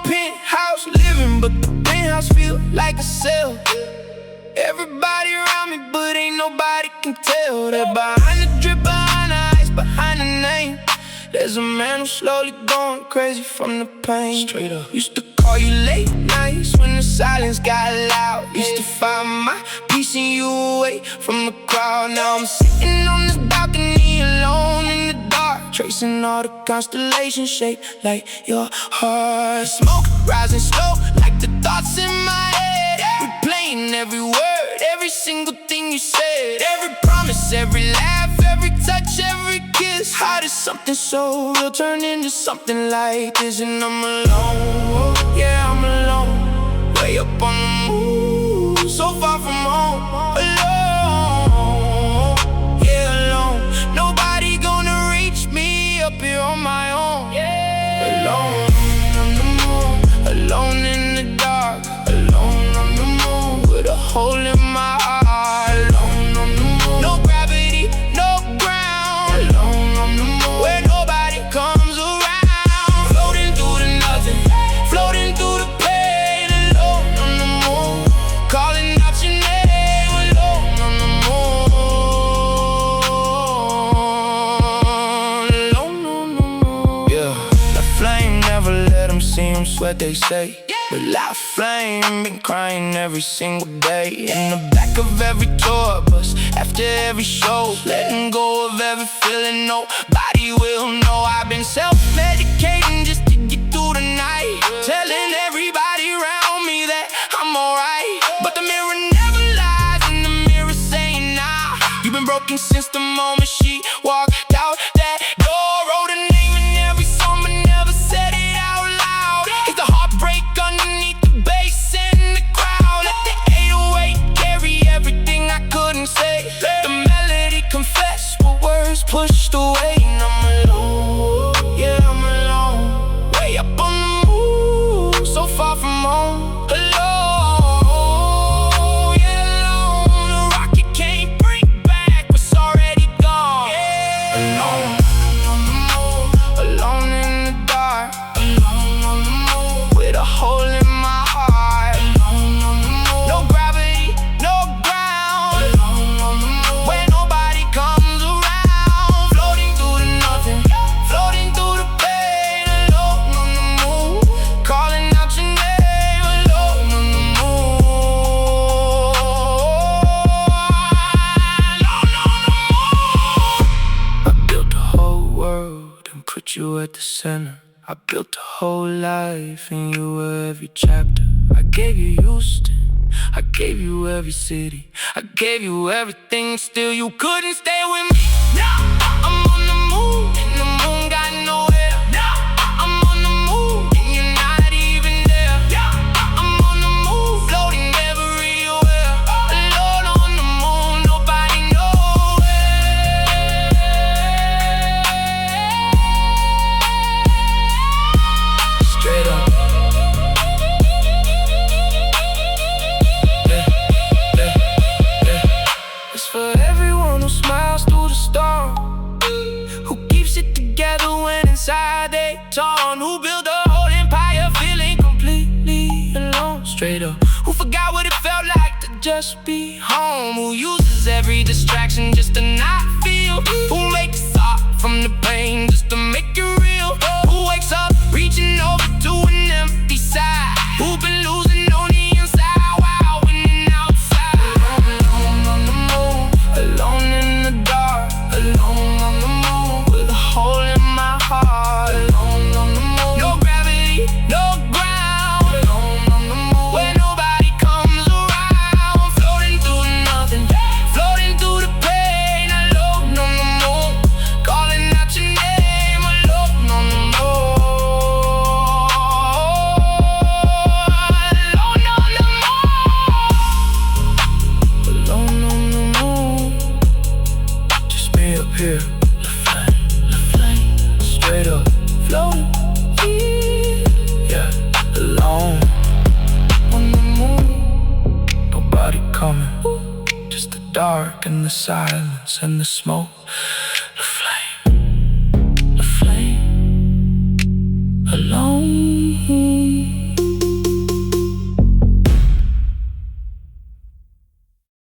Penthouse living, but the penthouse feel like a cell. Everybody around me, but ain't nobody can tell that behind the drip, behind the ice, behind the name, there's a man who's slowly going crazy from the pain. Straight up. Used to call you late nights when the silence got loud. Used to find my peace in you away from the crowd. Now I'm sitting on this balcony alone in the dark, tracing all the constellations shaped like your heart. Smoke rising slow like the thoughts in my head, replaying every word, every single thing you said, every promise, every laugh, every touch, every kiss. How did something so real turn into something like this? And I'm alone, oh, yeah, I'm alone, way up on the moon, so far from home. Alone, yeah, alone. Nobody gonna reach me up here on my own. Alone on the moon, alone in the dark, alone on the moon, with a hole in my heart. Alone on the moon, no gravity, no ground. Alone on the moon, where nobody comes around. Floating through the nothing, floating through the pain. Alone on the moon, calling out your name. Alone on the moon, alone on the moon. Yeah, the flame never let them see him sweat, they say. But that flame been crying every single day. In the back of every tour bus, after every show, letting go of every feeling nobody will know. I've been self-medicating just to get through the night, telling everybody around me that I'm alright. But the mirror never lies, and the mirror saying nah. You've been broken since the moment she walked out that door. Wrote her name in every song but never said it out loud. It's the heartbreak underneath the bass in the crowd. Let the 808 carry everything I couldn't say. Let the melody confess what words pushed away. And I'm alone, yeah, I'm alone, way up on the moon, so far from home. Alone, yeah, alone. The rocket can't bring back what's already gone. Alone on the moon, alone in the dark, alone on the moon, with a hole in my heart. Alone on the moon, no gravity, no ground. Alone on the moon, where nobody comes around. Floating through the nothing, floating through the pain. Alone on the moon, calling out your name. Alone on the moon, alone on the moon. I built a whole world and put you at the center. I built a whole life and you were every chapter. I gave you Houston, I gave you every city, I gave you everything, still you couldn't stay with me. No, I'm on the moon and the moon got nowhere. No, I'm on the moon and you're not even there. No, I'm on the moon, floating everywhere. Alone on the moon, nobody nowhere. Straight up. It's for everyone who smiles through the storm, who keeps it together when inside they torn, who built a whole empire feeling completely alone. Straight up. Who forgot what it felt like to just be home, who uses every distraction just to not feel, who makes up from the pain just to make it real, who wakes up reaching over to an empty side, who been losing on the inside while winning outside. Alone on the moon, alone in the dark, alone on the moon, with a hole in my heart. Alone on the moon, no gravity, no ground. Alone on the moon, where nobody comes around. Floating through nothing, floating through the pain. Alone on the moon, calling out your name. Alone on the moon, alone on the moon, alone on the moon. Just me up here, the flame, straight up, floating, yeah, alone on the moon. Nobody coming, just the dark and the silence and the smoke. The flame, alone.